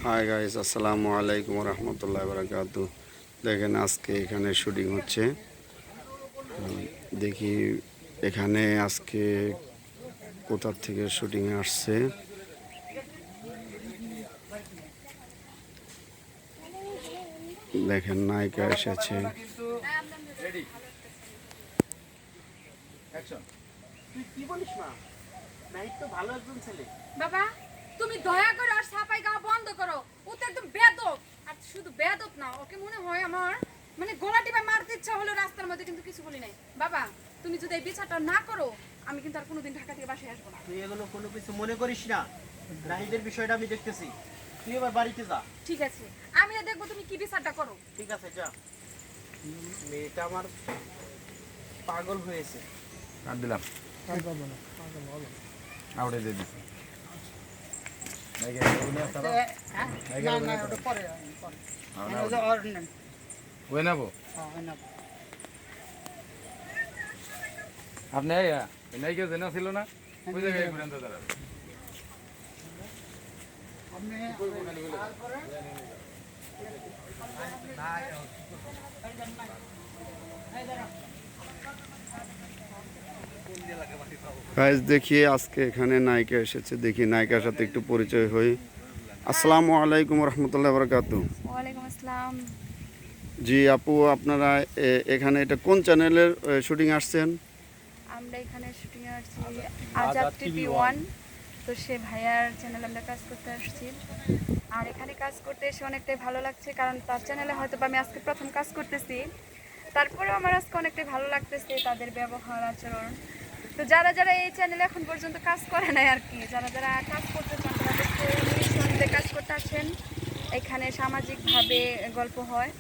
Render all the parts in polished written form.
Hi guys, আসসালামু আলাইকুম রহমতুল্লাহ বারাকাতু। দেখেন আজকে এখানে শুটিং হচ্ছে। দেখি এখানে আজকে কোথা থেকে শুটিংয়ে আসছে। দেখেন নায়িকা এসেছে। বাবা তুমি দয়া করে আর সাপাই গাওয়া বন্ধ করো। ও তো একদম বেয়াদব। আর শুধু বেয়াদব না, ওকে মনে হয় আমার মানে গলা টিপে মারতে ইচ্ছা হলো রাস্তার মধ্যে, কিন্তু কিছু বলি নাই। বাবা তুমি যদি এই বিচারটা না করো, আমি কিন্তু আর কোনোদিন ঢাকা থেকে বাসায় আসবো না। তুই এগুলো কোনো কিছু মনে করিস না। রাহিদের বিষয়টা আমি দেখতেছি, তুই এবার বাড়িতে যা। ঠিক আছে, আমিও দেখবো তুমি কি বিচারটা করো। ঠিক আছে, যা। মেয়েটা আমার পাগল হয়েছে। আর দিলাম আউটে দিয়ে দিছি ওই নেবো আপনি নাই কেউ জানা ছিল না ওই জায়গায় ঘুরেন তো দাঁড়াবে গাইস দেখি আজকে এখানে নায়িকা এসেছে, দেখি নায়িকার সাথে একটু পরিচয় হই। আসসালামু আলাইকুম রহমতুল্লাহ বারাকাতু। ওয়ালাইকুম আসসালাম। জি আপু, আপনারা এখানে এটা কোন চ্যানেলের শুটিং আসছেন? আমরা এখানে শুটিং এ আসছি আজাদ টিভি 1। তো সে ভাইয়ার চ্যানেলে আমরা কাজ করতে আসছি। আর এখানে কাজ করতে এসে অনেকটাই ভালো লাগছে, কারণ তার চ্যানেলে হয়তো আমি আজকে প্রথম কাজ করতেছি। তারপরেও আমার আজকে অনেকটাই ভালো লাগতেছে তাদের ব্যবহার আচরণ। তো যারা যারা এই চ্যানেলে এখন পর্যন্ত কাজ করে নাই আর কি, যারা যারা কাজ করতে চান তারা নিঃসন্দেহে কাজ করতে আসেন। এখানে সামাজিকভাবে গল্প হয়,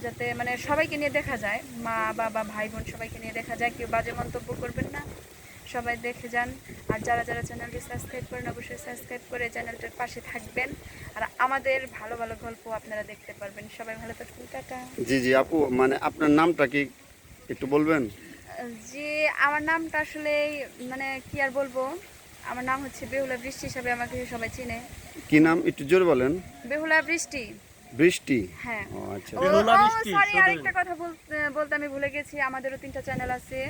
যাতে মানে সবাইকে নিয়ে দেখা যায়, মা বাবা ভাই বোন সবাইকে নিয়ে দেখা যায়। কেউ বাজে মন্তব্য করবেন না, সবাই দেখে যান। আর যারা যারা চ্যানেলটি সাবস্ক্রাইব করেন অবশ্যই সাবস্ক্রাইব করে চ্যানেলটার পাশে থাকবেন। আর আমাদের ভালো ভালো গল্প আপনারা দেখতে পারবেন। সবাই ভালো থাকবেন, টাটা। জি জি আপু, মানে আপনার নামটা কি একটু বলবেন? যে আমার নামটা আসলে মানে কি আর বলবো, আমার নাম হচ্ছে বেহুলা বৃষ্টি হিসাবে আমাকে সবাই চিনে। কি নাম একটু জোরে বলেন। বেহুলা বৃষ্টি। বৃষ্টি? হ্যাঁ। ও আচ্ছা। সরি, আরেকটা কথা বলতে আমি ভুলে গেছি। আমাদেরও 3টা চ্যানেল আছে।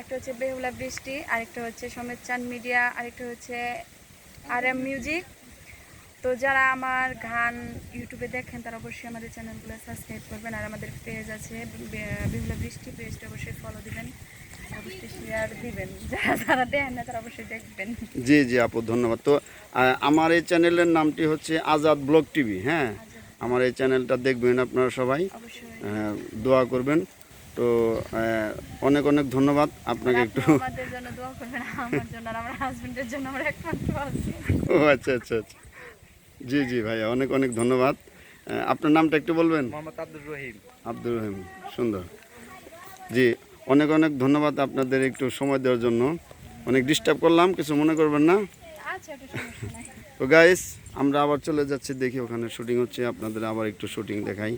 একটা হচ্ছে বেহুলা বৃষ্টি, আরেকটা হচ্ছে সমেত চান মিডিয়া, আরেকটা হচ্ছে RM মিউজিক। তো যারা আমার গান ইউটিউবে দেখেন তারা অবশ্যই আমাদের চ্যানেলগুলো সাবস্ক্রাইব করবেন। আর আমাদের পেজ আছে বেহুলা বৃষ্টি, পেজটা অবশ্যই ফলো দিবেন, অবশ্যই শেয়ার দিবেন। যারা যারা দেখেন না তারা অবশ্যই দেখবেন। জি জি আপু, ধন্যবাদ। তো আমার এই চ্যানেলের নামটি হচ্ছে আজাদ ব্লগ টিভি। হ্যাঁ, আমার এই চ্যানেলটা দেখবেন আপনারা সবাই, অবশ্যই দোয়া করবেন। তো অনেক অনেক ধন্যবাদ আপনাকে। একটু আমাদের জন্য দোয়া করবেন, আমার জন্য আর আমার হাজবেন্ডের জন্য, আমার একমাত্র আছে। ও আচ্ছা আচ্ছা আচ্ছা। জি জি ভাইয়া, অনেক অনেক ধন্যবাদ। আপনার নামটা একটু বলবেন? মোহাম্মদ আব্দুর রহিম। আব্দুর রহিম, সুন্দর। জি, অনেক অনেক ধন্যবাদ আপনাদের একটু সময় দেওয়ার জন্য। অনেক ডিস্টার্ব করলাম, কিছু মনে করবেন না। আচ্ছা, এটা সমস্যা নাই। তো গাইস, আমরা আবার চলে যাচ্ছি, দেখি ওখানে শুটিং হচ্ছে, আপনাদের আবার একটু শুটিং দেখাই।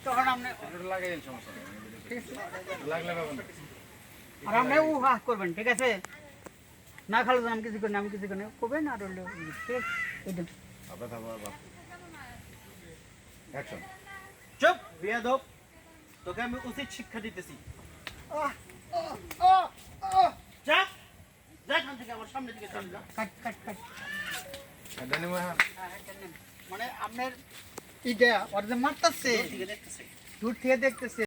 তখন আপনি লাগাই সমস্যা নেই, লাগলে পাবেন। আর আপনি করবেন, ঠিক আছে? না খালো আমি কিছু করি না, আমি কিছু করি না করবেন। আর হলো ঠিক আছে, অ্যাকশন। চুপ বেয়াদব, তোকে আমি উচিত শিক্ষা দিতেছি। যা যা এখান থেকে, আমার সামনে দিকে চলে যা। কাট কাট কাট। মানে আপনার ইটা ওর যে মারতাছে, দূর থেকে দেখতেছে।